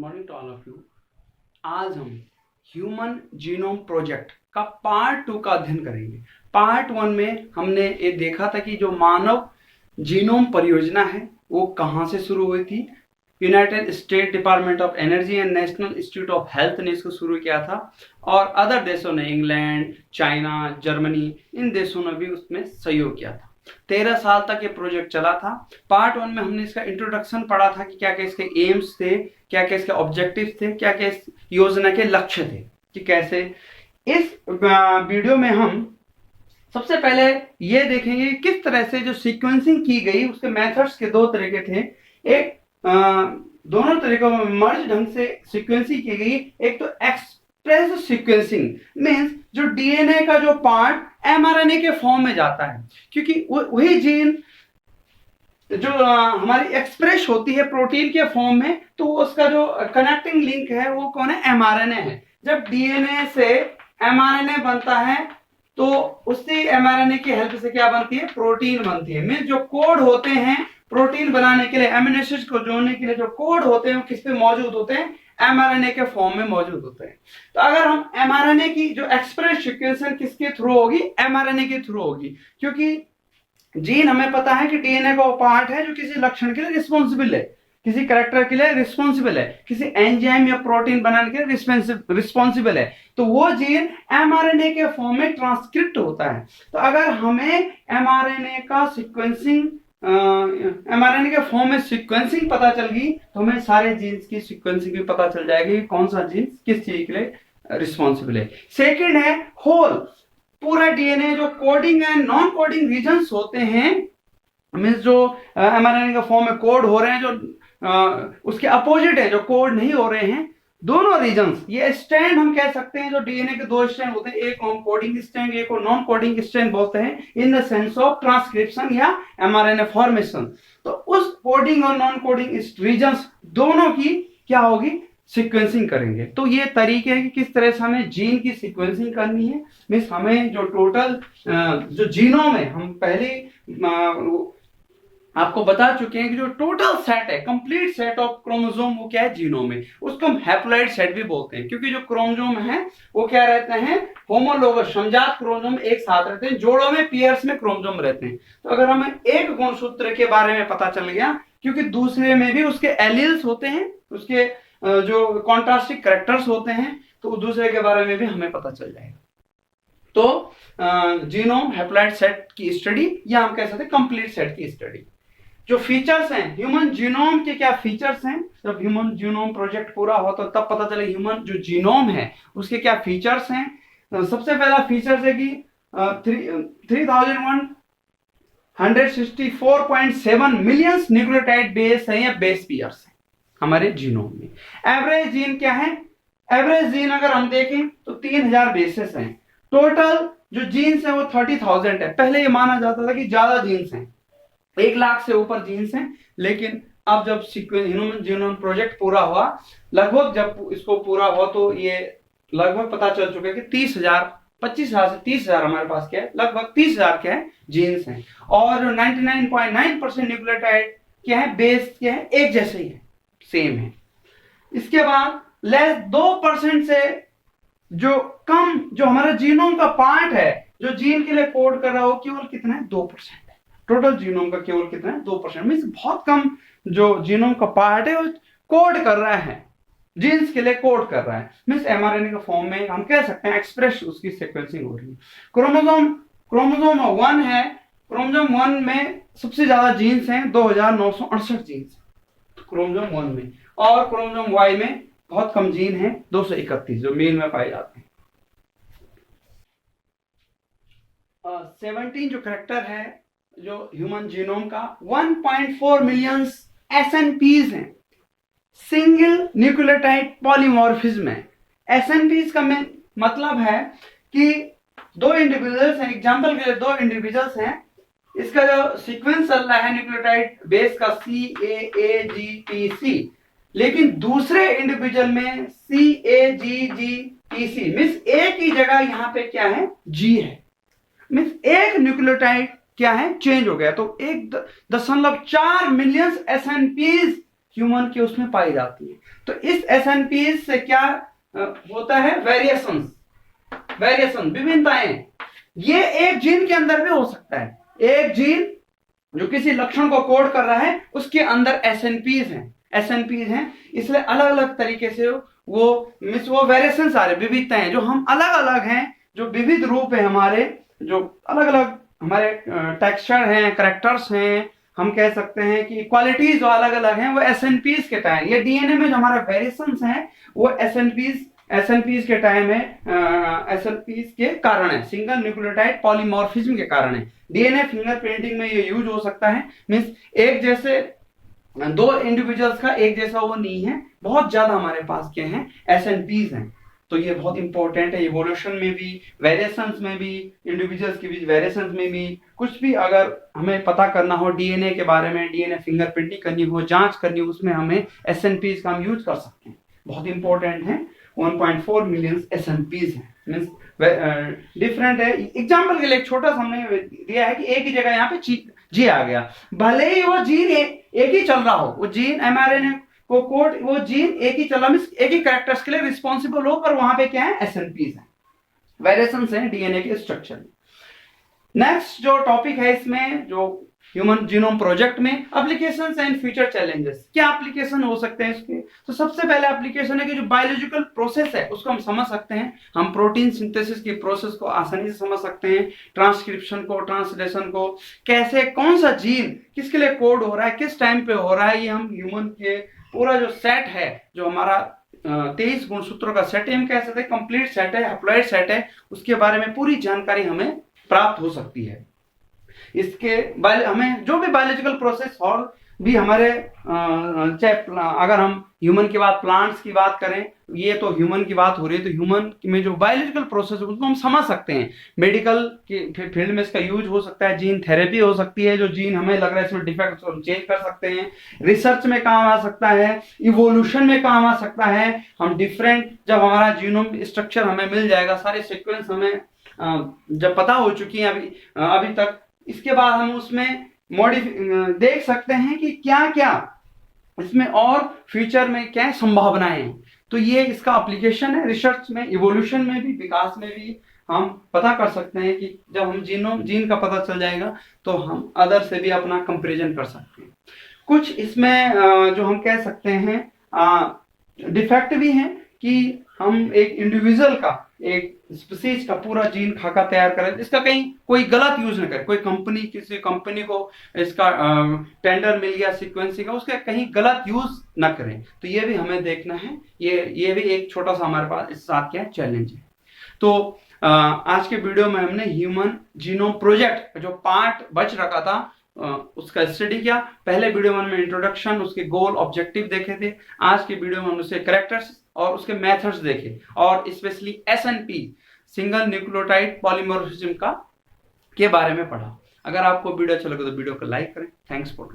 Morning to all of you. आज हम human genome project का पार्ट 2 का अध्ययन करेंगे। पार्ट 1 में हमने ये देखा था कि जो मानव जीनोम परियोजना है वो कहाँ से शुरू हुई थी। United state department of energy and national institute of health ने इसको शुरू किया था और अदर देशों ने, इंग्लैंड, चाइना, जर्मनी, इन देशों ने भी उसमें सहयोग किया था। 13 साल तक ये प्रोजेक्ट चला था। पार्ट 1 में हमने इसका इंट्रोडक्शन पढ़ा था कि क्या क्या इसके एम्स थे, क्या क्या इसके ऑब्जेक्टिव थे, क्या क्या इस योजना के लक्ष्य थे कि कैसे। इस वीडियो में हम सबसे पहले ये देखेंगे किस तरह से जो सीक्वेंसिंग की गई उसके मेथड्स के दो तरीके थे। एक दोनों तरीकों में मर्ज ढंग से सीक्वेंसिंग की गई। एक तो एक्सप्रेस सीक्वेंसिंग मींस जो डीएनए का जो पार्ट एमआरएनए के फॉर्म में जाता है, क्योंकि वही जीन जो हमारी एक्सप्रेस होती है प्रोटीन के फॉर्म में, तो उसका जो कनेक्टिंग लिंक है वो कौन है? एमआरएनए है। जब डीएनए से एमआरएनए बनता है तो उससे एमआरएनए की हेल्प से क्या बनती है? प्रोटीन बनती है। मींस जो कोड होते हैं प्रोटीन बनाने के लिए, एमिनो एसिड्स को जोड़ने के लिए जो कोड होते हैं वो किस पे मौजूद होते हैं? एमआरएनए के फॉर्म में मौजूद होते हैं। तो अगर हम एमआरएनए की जो एक्सप्रेस सीक्वेंसिंग किसके थ्रू होगी? एमआरएनए के थ्रू होगी, क्योंकि जीन हमें पता है कि डीएनए का वो पार्ट है जो किसी लक्षण के लिए रिस्पॉन्सिबल है, किसी कैरेक्टर के लिए रिस्पॉन्सिबल है, किसी एंजाइम या प्रोटीन बनाने के लिए रिस्पॉन्सिबल है। तो वो जीन एमआरएनए के फॉर्म में ट्रांसक्रिप्ट होता है। तो अगर हमें एमआरएनए का सीक्वेंसिंग, एमआरएनए के फॉर्म में सीक्वेंसिंग पता चल गई तो हमें सारे जीन्स की सीक्वेंसिंग भी पता चल जाएगी, कौन सा जीन किस चीज के लिए रिस्पॉन्सिबल है। सेकेंड है होल, पूरा डीएनए जो coding and non coding regions होते हैं, मींस जो एमआरएनए के फॉर्म में कोड हो रहे हैं, जो उसके अपोजिट है जो कोड नहीं हो रहे हैं, दोनों रीजन्स, ये स्ट्रैंड हम कह सकते हैं। जो डीएनए के दो स्ट्रैंड होते हैं, एक को कोडिंग स्ट्रैंड, एक को नॉन कोडिंग स्ट्रैंड बोलते हैं, in the sense of transcription या एमआरएनए फॉर्मेशन। तो उस कोडिंग और नॉन कोडिंग रीजन्स दोनों की क्या होगी? सीक्वेंसिंग करेंगे। तो ये तरीके हैं कि किस तरह से हमें जीन की सीक्वेंसिंग करनी है। मीन्स हमें जो टोटल जो जीनोम है, हम पहले आपको बता चुके हैं कि जो टोटल सेट है, कंप्लीट सेट ऑफ क्रोमोसोम, वो क्या है? जीनोम है। उसको हम हैप्लॉइड सेट भी बोलते हैं, क्योंकि जो क्रोमोसोम है वो क्या रहते हैं? होमोलोगस, समजात क्रोमोसोम एक साथ रहते हैं, जोड़ों में, पेयर्स में क्रोमोसोम रहते हैं। तो अगर हमें एक गुणसूत्र के बारे में पता चल गया, क्योंकि दूसरे में भी उसके एलील्स होते हैं, उसके जो कॉन्ट्रास्टिंग कैरेक्टर्स होते हैं, तो दूसरे के बारे में भी हमें पता चल जाएगा। तो जीनोम हैप्लॉइड सेट की स्टडी, या हम कह सकते हैं कंप्लीट सेट की स्टडी। जो फीचर्स हैं ह्यूमन जीनोम के, क्या फीचर्स हैं? जब ह्यूमन जीनोम प्रोजेक्ट पूरा हो तो तब पता चले ह्यूमन जो जीनोम है उसके क्या फीचर्स हैं। सबसे पहला फीचर्स है कि 3164.7 मिलियन न्यूक्लियोटाइड बेस है या बेस पेयर्स है हमारे जीनोम में। एवरेज जीन क्या है? एवरेज जीन अगर हम देखें तो 3000 बेसेस हैं। टोटल जो जीन्स है वो 30,000 है। पहले ये माना जाता था कि ज्यादा जीन्स हैं, 1 लाख से ऊपर जीन्स हैं, लेकिन अब जब ह्यूमन जीनोम प्रोजेक्ट पूरा हुआ, लगभग जब इसको पूरा हुआ तो ये लगभग पता चल चुका है कि 25,000 से 30,000 हमारे पास क्या है? लगभग 30,000 क्या है? जीन्स हैं। और 99.9% न्यूक्लियोटाइड क्या है? बेस क्या है? एक जैसे ही है, सेम है। इसके बाद लेस 2% से जो कम जो हमारा जीनोम का पार्ट है, जो जीन के लिए कोड कर रहा हो, केवल कितना है? 2%। टोटल जीनोम का केवल कितना है? 2%। मींस बहुत कम जो जीनोम का पार्ट है वो कोड कर रहा है, जीन्स के लिए कोड कर रहा है। मींस एमआरएनए के फॉर्म में हम कह सकते हैं एक्सप्रेस उसकी सीक्वेंसिंग हो रही है। क्रोमोसोम 1 है। क्रोमोसोम 1 में सबसे ज्यादा जीन्स हैं, 2968 जीन्स क्रोमोसोम 1 में, और क्रोमोसोम वाई में बहुत कम जीन है, 231 जो मेल में पाए जाते हैं। 17 जो कैरेक्टर है जो ह्यूमन जीनोम का, 1.4 मिलियन एसएनपीज हैं, सिंगल न्यूक्लियोटाइड पॉलीमॉर्फिज्म है। एसएनपीज का मतलब है कि दो इंडिविजुअल्स हैं, एग्जांपल के लिए 2 इंडिविजुअल्स हैं, इसका जो सीक्वेंस चल रहा है न्यूक्लियोटाइड बेस का CAAGTC, लेकिन दूसरे इंडिविजुअल में CAGGTC, मींस एक ही जगह यहां पे क्या है? G है। मींस एक न्यूक्लियोटाइड क्या है? चेंज हो गया। तो 1.4 मिलियन एसएनपीज ह्यूमन के उसमें पाई जाती है। तो इस SNPs से क्या होता है, वेरिएशन विभिन्नताएं। ये एक जीन के अंदर भी हो सकता है, एक जीन जो किसी लक्षण को कोड कर रहा है उसके अंदर SNPs हैं, इसलिए अलग अलग तरीके से वो वेरिएशंस आ रहे, विविधताएं जो हम अलग अलग हैं, जो विविध रूप है हमारे, जो अलग अलग हमारे टेक्सचर हैं, करेक्टर्स हैं, हम कह सकते हैं कि क्वालिटीज जो अलग अलग हैं, वो SNPs के टाइम, ये DNA में जो हमारे वेरिएशंस हैं वो SNPs के टाइम है, SNPs के कारण है, सिंगल न्यूक्लियोटाइड पॉलीमॉर्फिज्म के कारण है। DNA फिंगरप्रिंटिंग में ये यूज हो सकता है, मींस एक जैसे दो इंडिविजुअल्स का एक जैसा वो नहीं है, बहुत ज्यादा हमारे पास क्या है, SNPs हैं। तो ये बहुत इंपॉर्टेंट है, इवोल्यूशन में भी, वेरिएशंस में भी, इंडिविजुअल्स के बीच वेरिएशंस में भी, कुछ भी अगर हमें पता करना हो DNA के बारे में, DNA फिंगरप्रिंटिंग करनी हो, जांच करनी हो, उसमें हमें SNPs का हम यूज कर सकते हैं, बहुत इंपॉर्टेंट है। 1.4 मिलियन SNPs हैं, मींस डिफरेंट है। एग्जाम्पल के लिए एक छोटा सा हमने दिया है कि एक ही जगह यहाँ पे जी आ गया, भले ही वो जीन एक ही चल रहा हो, वो जीन mRNA को कोड, वो जीन एक ही चल रहा, मींस एक ही कैरेक्टर्स के लिए रिस्पॉन्सिबल हो, पर वहां पे क्या है, SNPs हैं, वेरिएशंस हैं DNA के स्ट्रक्चर में। नेक्स्ट जो टॉपिक है इसमें, जो ह्यूमन जीनोम प्रोजेक्ट में एप्लीकेशंस एंड फ्यूचर चैलेंजेस, क्या एप्लीकेशन हो सकते हैं इसके। तो सबसे पहले एप्लीकेशन है कि जो बायोलॉजिकल प्रोसेस है उसको हम समझ सकते हैं, हम प्रोटीन सिंथेसिस की प्रोसेस को आसानी से समझ सकते हैं, ट्रांसक्रिप्शन को, ट्रांसलेशन को, कैसे कौन सा जीन किसके लिए कोड हो रहा है, किस टाइम पे हो रहा है, ये हम ह्यूमन के पूरा जो सेट है, जो हमारा 23 गुणसूत्रों का सेट है, हम कह सकते हैं कंप्लीट सेट है, हैप्लॉइड सेट है, उसके बारे में पूरी जानकारी हमें प्राप्त हो सकती है। इसके हमें जो भी बायोलॉजिकल प्रोसेस और भी हमारे चाहे अगर हम ह्यूमन की बात, प्लांट्स की बात करें, ये तो ह्यूमन की बात हो रही है, तो ह्यूमन में जो बायोलॉजिकल प्रोसेस है उसको हम समझ सकते हैं। मेडिकल के फील्ड में इसका यूज हो सकता है, जीन थेरेपी हो सकती है, जो जीन हमें लग रहा है इसमें डिफेक्ट उसको हम चेंज कर सकते हैं, रिसर्च में काम आ सकता है, इवोल्यूशन में काम आ सकता है। हम डिफरेंट, जब हमारा जीनोम स्ट्रक्चर हमें मिल जाएगा, सारे सीक्वेंस हमें जब पता हो चुकी है अभी तक, इसके बाद हम उसमें देख सकते हैं कि क्या क्या इसमें और फ्यूचर में क्या संभावनाएं हैं। तो ये इसका एप्लीकेशन है, रिसर्च में, इवोल्यूशन में भी, विकास में भी हम पता कर सकते हैं कि जब हम जीन का पता चल जाएगा तो हम अदर से भी अपना कंपैरिजन कर सकते हैं। कुछ इसमें जो हम कह सकते हैं डिफेक्ट भी हैं कि हम एक इंडिविजुअल का, एक स्पीसीज का पूरा जीन खाका तैयार करें, इसका कहीं कोई गलत यूज न करे, कोई कंपनी, किसी कंपनी को इसका टेंडर मिल गया सीक्वेंसिंग का, उसका कहीं गलत यूज न करें। तो ये भी हमें देखना है, ये भी एक छोटा सा हमारे पास इस साथ क्या चैलेंज है। तो आज के वीडियो में हमने ह्यूमन जीनोम प्रोजेक्ट जो पार्ट बच रखा था उसका स्टडी किया। पहले वीडियो में हमने इंट्रोडक्शन, उसके गोल, ऑब्जेक्टिव देखे थे। आज के वीडियो में हमने उसके कैरेक्टर्स और उसके मेथड्स देखे, और specially SNP, single nucleotide polymorphism के बारे में पढ़ा। अगर आपको वीडियो अच्छा लगे तो वीडियो को लाइक करें। Thanks for